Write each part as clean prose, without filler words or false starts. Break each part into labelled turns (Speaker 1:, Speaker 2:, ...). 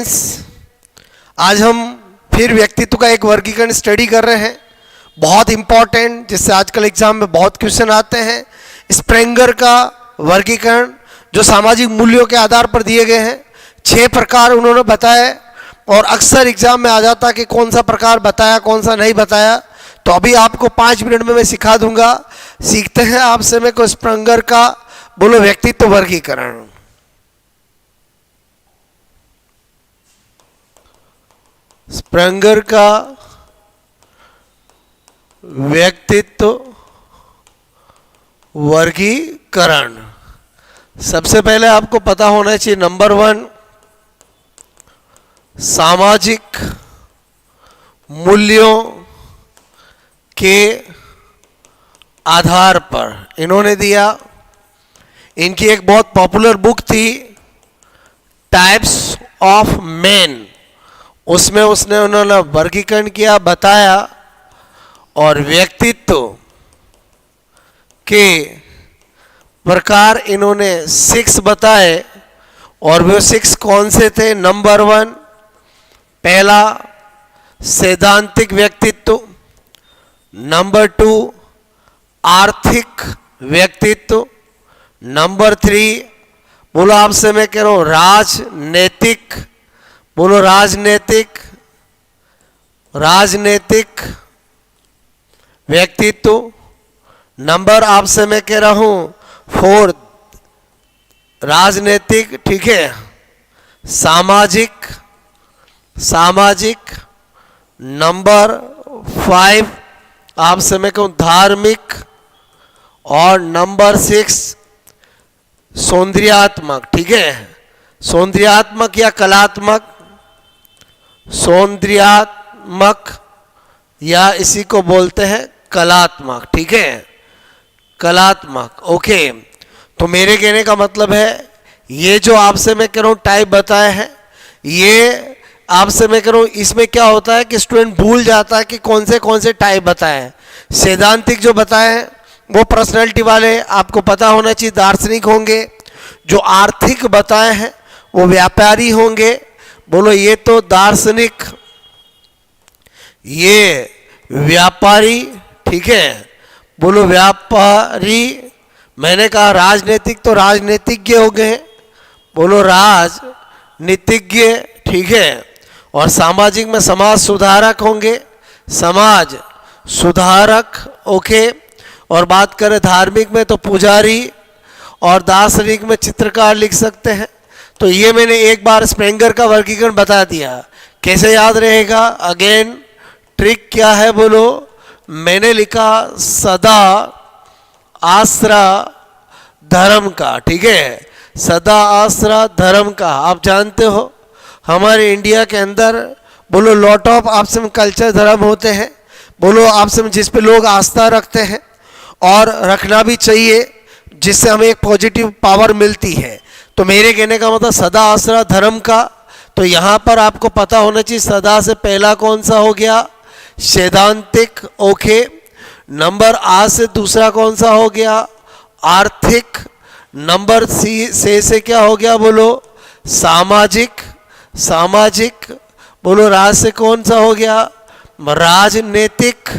Speaker 1: Students, आज हम फिर व्यक्तित्व का एक वर्गीकरण स्टडी कर रहे हैं, बहुत इंपॉर्टेंट, जिससे आजकल एग्जाम में बहुत क्वेश्चन आते हैं। स्प्रेंगर का वर्गीकरण जो सामाजिक मूल्यों के आधार पर दिए गए हैं, 6 प्रकार उन्होंने बताए और अक्सर एग्जाम में आ जाता कि कौन सा प्रकार बताया कौन सा नहीं बताया। तो अभी आपको 5 मिनट में मैं सिखा दूंगा। सीखते हैं आपसे मैं को स्प्रेंगर का बोलो व्यक्तित्व वर्गीकरण। स्प्रेंगर का व्यक्तित्व वर्गीकरण, सबसे पहले आपको पता होना चाहिए, नंबर 1, सामाजिक मूल्यों के आधार पर इन्होंने दिया। इनकी एक बहुत पॉपुलर बुक थी, टाइप्स ऑफ मैन, उसमें उन्होंने वर्गीकरण किया, बताया और व्यक्तित्व के प्रकार इन्होंने 6 बताए। और वो 6 कौन से थे? नंबर 1, पहला सैद्धांतिक व्यक्तित्व, नंबर 2 आर्थिक व्यक्तित्व, नंबर 3 बोलो, आपसे मैं कह रहा हूं राजनीतिक, बोलो राजनीतिक व्यक्तित्व, नंबर आपसे मैं कह रहा हूं 4 राजनीतिक, ठीक है, सामाजिक, नंबर 5 आपसे मैं कहूं धार्मिक, और नंबर 6 सौंदर्यात्मक, ठीक है, सौंदर्यात्मक या कलात्मक, सौंदर्यात्मक या इसी को बोलते हैं कलात्मक, ठीक है, कलात्मक। ओके, तो मेरे कहने का मतलब है ये जो आपसे मैं कह रहा हूं टाइप बताए हैं, ये आपसे मैं कह रहा हूं, इसमें क्या होता है कि स्टूडेंट भूल जाता है कि कौन से टाइप बताए हैं। सैद्धांतिक जो बताए हैं वो पर्सनैलिटी वाले, आपको पता होना चाहिए, दार्शनिक होंगे। जो आर्थिक बताए हैं वो व्यापारी होंगे, बोलो ये तो दार्शनिक, ये व्यापारी, ठीक है, बोलो व्यापारी। मैंने कहा राजनीतिक, तो राजनीतिज्ञ हो गए, बोलो राजनीतिज्ञ, ठीक है। और सामाजिक में समाज सुधारक होंगे, समाज सुधारक, ओके। और बात करें धार्मिक में तो पुजारी, और दार्शनिक में चित्रकार लिख सकते हैं। तो ये मैंने एक बार स्प्रेंगर का वर्गीकरण बता दिया, कैसे याद रहेगा? अगेन ट्रिक क्या है बोलो, मैंने लिखा सदा आश्रा धर्म का, ठीक है, सदा आश्रा धर्म का। आप जानते हो हमारे इंडिया के अंदर बोलो लॉट ऑफ आपसे कल्चर धर्म होते हैं, बोलो आपसे जिस पे लोग आस्था रखते हैं और रखना भी चाहिए, जिससे हमें एक पॉजिटिव पावर मिलती है। तो मेरे कहने का मतलब सदा आश्रा धर्म का। तो यहाँ पर आपको पता होना चाहिए सदा से पहला कौन सा हो गया? सैद्धांतिक, ओके। नंबर आ से दूसरा कौन सा हो गया? आर्थिक। नंबर सी से क्या हो गया बोलो? सामाजिक। बोलो राज से कौन सा हो गया? राजनीतिक।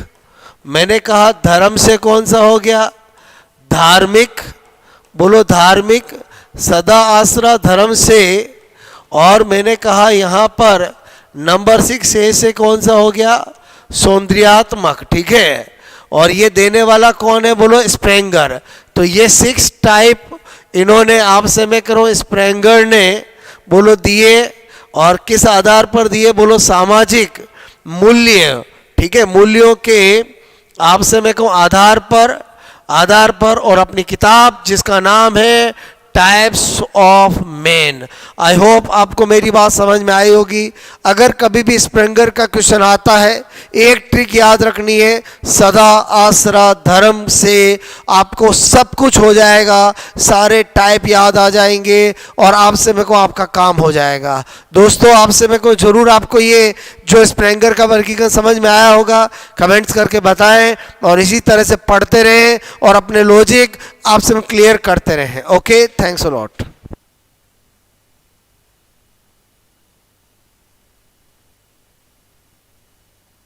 Speaker 1: मैंने कहा धर्म से कौन सा हो गया? धार्मिक। बोलो धार्मिक, सदा आसरा धर्म से। और मैंने कहा यहाँ पर नंबर 6 से कौन सा हो गया? सौंदर्यात्मक, ठीक है। और ये देने वाला कौन है बोलो? स्प्रेंगर। तो ये 6 टाइप इन्होंने आपसे मैं करूँ स्प्रेंगर ने बोलो दिए। और किस आधार पर दिए बोलो? सामाजिक मूल्य, ठीक है, मूल्यों के आपसे मैं कहूँ आधार पर। और अपनी किताब जिसका नाम है types of man. I hope आपको मेरी बात समझ में आई होगी। अगर कभी भी स्प्रेंगर का क्वेश्चन आता है, एक ट्रिक याद रखनी है, सदा आसरा धर्म से आपको सब कुछ हो जाएगा, सारे टाइप याद आ जाएंगे और आपसे मेरे को आपका काम हो जाएगा। दोस्तों आपसे मेरे को जरूर आपको ये जो स्प्रेंगर का वर्गीकरण समझ में आया होगा, कमेंट्स करके बताएं और इसी तरह से पढ़ते रहें और अपने लॉजिक आपसे क्लियर करते रहें। Okay, thanks a lot.